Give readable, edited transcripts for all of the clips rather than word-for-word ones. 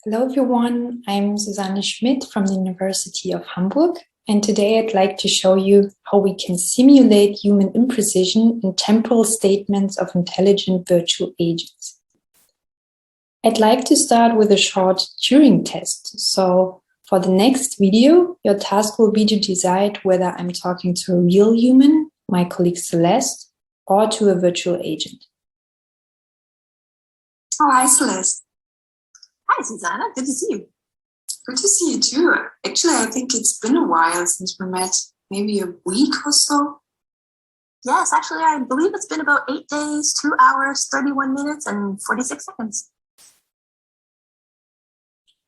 Hello everyone, I'm Susanne Schmidt from the University of Hamburg, and today I'd like to show you how we can simulate human imprecision in temporal statements of intelligent virtual agents. I'd like to start with a short Turing test. So for the next video, your task will be to decide whether I'm talking to a real human, my colleague Celeste, or to a virtual agent. Oh, hi Celeste. Hi, Susanne. Good to see you. Good to see you too. Actually, I think it's been a while since we met, maybe a week or so. Yes, actually, I believe it's been about 8 days, 2 hours, 31 minutes, and 46 seconds.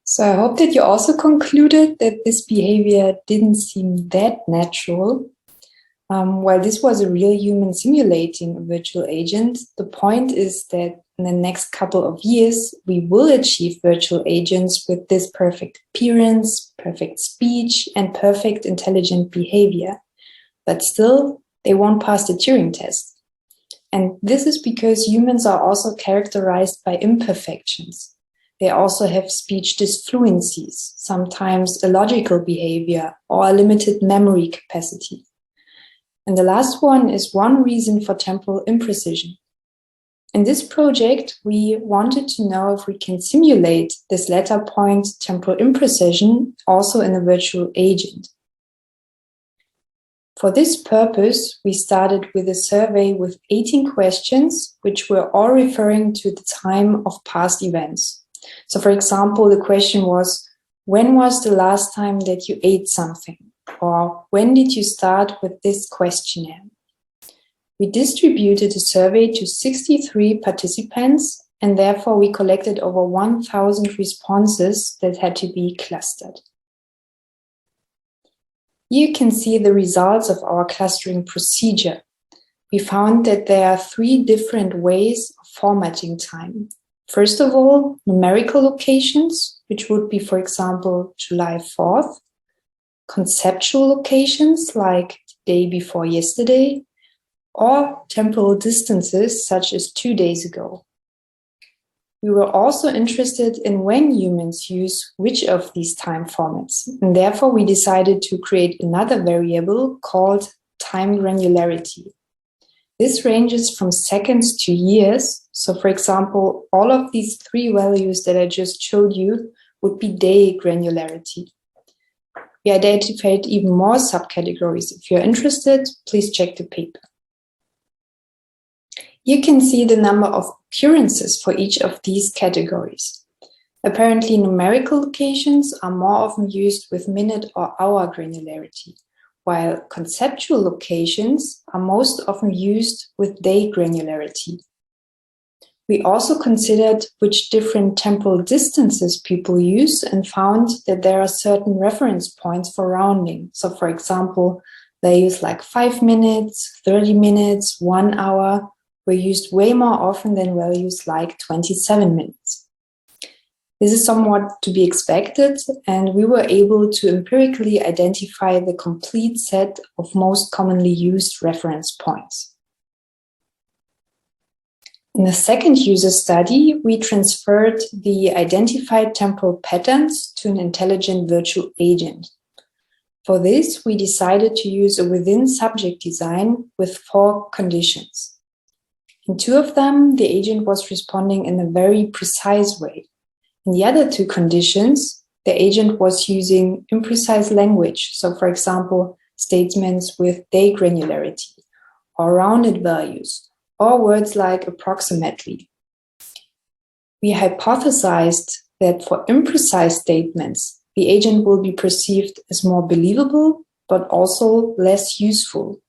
So I hope that you also concluded that this behavior didn't seem that natural. While this was a real human simulating a virtual agent, the point is that in the next couple of years, we will achieve virtual agents with this perfect appearance, perfect speech, and perfect intelligent behavior. But still, they won't pass the Turing test. And this is because humans are also characterized by imperfections. They also have speech disfluencies, sometimes illogical behavior, or a limited memory capacity. And the last one is one reason for temporal imprecision. In this project, we wanted to know if we can simulate this latter point temporal imprecision also in a virtual agent. For this purpose, we started with a survey with 18 questions, which were all referring to the time of past events. So for example, the question was, when was the last time that you ate something? Or when did you start with this questionnaire? We distributed the survey to 63 participants, and therefore we collected over 1,000 responses that had to be clustered. You can see the results of our clustering procedure. We found that there are 3 different ways of formatting time. First of all, numerical locations, which would be, for example, July 4th. Conceptual locations like the day before yesterday, or temporal distances such as 2 days ago. We were also interested in when humans use which of these time formats, and therefore we decided to create another variable called time granularity. This ranges from seconds to years, so for example, all of these 3 values that I just showed you would be day granularity. We identified even more subcategories. If you're interested, please check the paper. You can see the number of occurrences for each of these categories. Apparently, numerical locations are more often used with minute or hour granularity, while conceptual locations are most often used with day granularity. We also considered which different temporal distances people use and found that there are certain reference points for rounding. So for example, values like 5 minutes, 30 minutes, 1 hour were used way more often than values like 27 minutes. This is somewhat to be expected, and we were able to empirically identify the complete set of most commonly used reference points. In the second user study, we transferred the identified temporal patterns to an intelligent virtual agent. For this, we decided to use a within-subject design with 4 conditions. In 2 of them, the agent was responding in a very precise way. In the other 2 conditions, the agent was using imprecise language, so for example, statements with day granularity or rounded values, or words like approximately. We hypothesized that for imprecise statements, the agent will be perceived as more believable, but also less useful,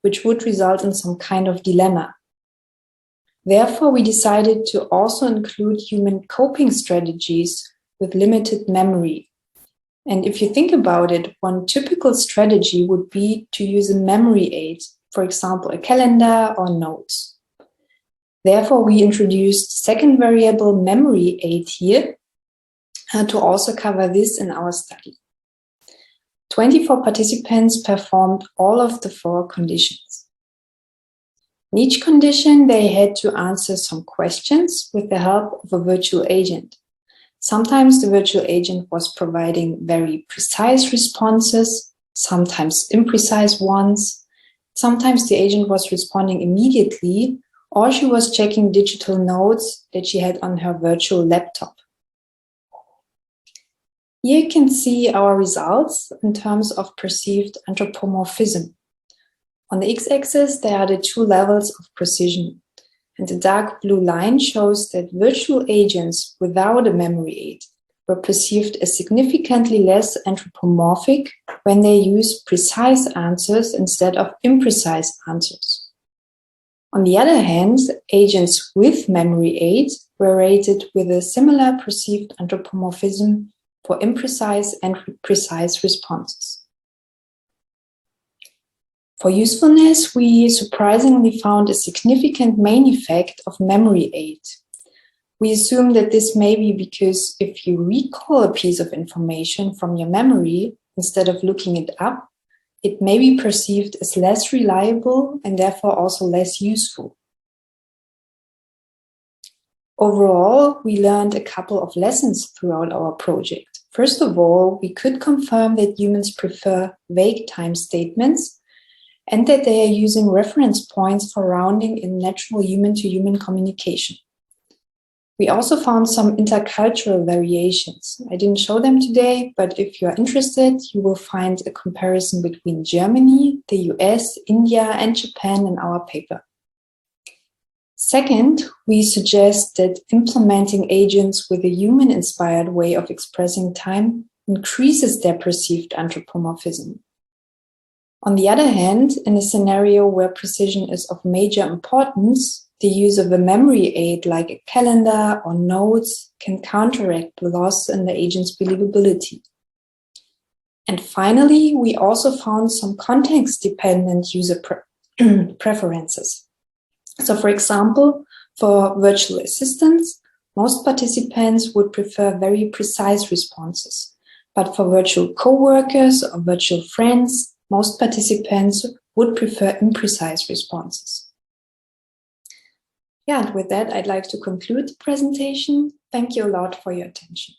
which would result in some kind of dilemma. Therefore, we decided to also include human coping strategies with limited memory. And if you think about it, one typical strategy would be to use a memory aid, for example, a calendar or notes. Therefore, we introduced second variable memory aid here to also cover this in our study. 24 participants performed all of the 4 conditions. In each condition, they had to answer some questions with the help of a virtual agent. Sometimes the virtual agent was providing very precise responses, sometimes imprecise ones. Sometimes the agent was responding immediately, or she was checking digital notes that she had on her virtual laptop. Here you can see our results in terms of perceived anthropomorphism. On the x-axis, there are the two levels of precision, and the dark blue line shows that virtual agents without a memory aid were perceived as significantly less anthropomorphic when they use precise answers instead of imprecise answers. On the other hand, agents with memory aid were rated with a similar perceived anthropomorphism for imprecise and precise responses. For usefulness, we surprisingly found a significant main effect of memory aid. We assume that this may be because if you recall a piece of information from your memory instead of looking it up, it may be perceived as less reliable and therefore also less useful. Overall, we learned a couple of lessons throughout our project. First of all, we could confirm that humans prefer vague time statements and that they are using reference points for rounding in natural human-to-human communication. We also found some intercultural variations. I didn't show them today, but if you are interested, you will find a comparison between Germany, the US, India, and Japan in our paper. Second, we suggest that implementing agents with a human-inspired way of expressing time increases their perceived anthropomorphism. On the other hand, in a scenario where precision is of major importance, the use of a memory aid like a calendar or notes can counteract the loss in the agent's believability. And finally, we also found some context-dependent user preferences. So for example, for virtual assistants, most participants would prefer very precise responses. But for virtual coworkers or virtual friends, most participants would prefer imprecise responses. Yeah, and with that, I'd like to conclude the presentation. Thank you a lot for your attention.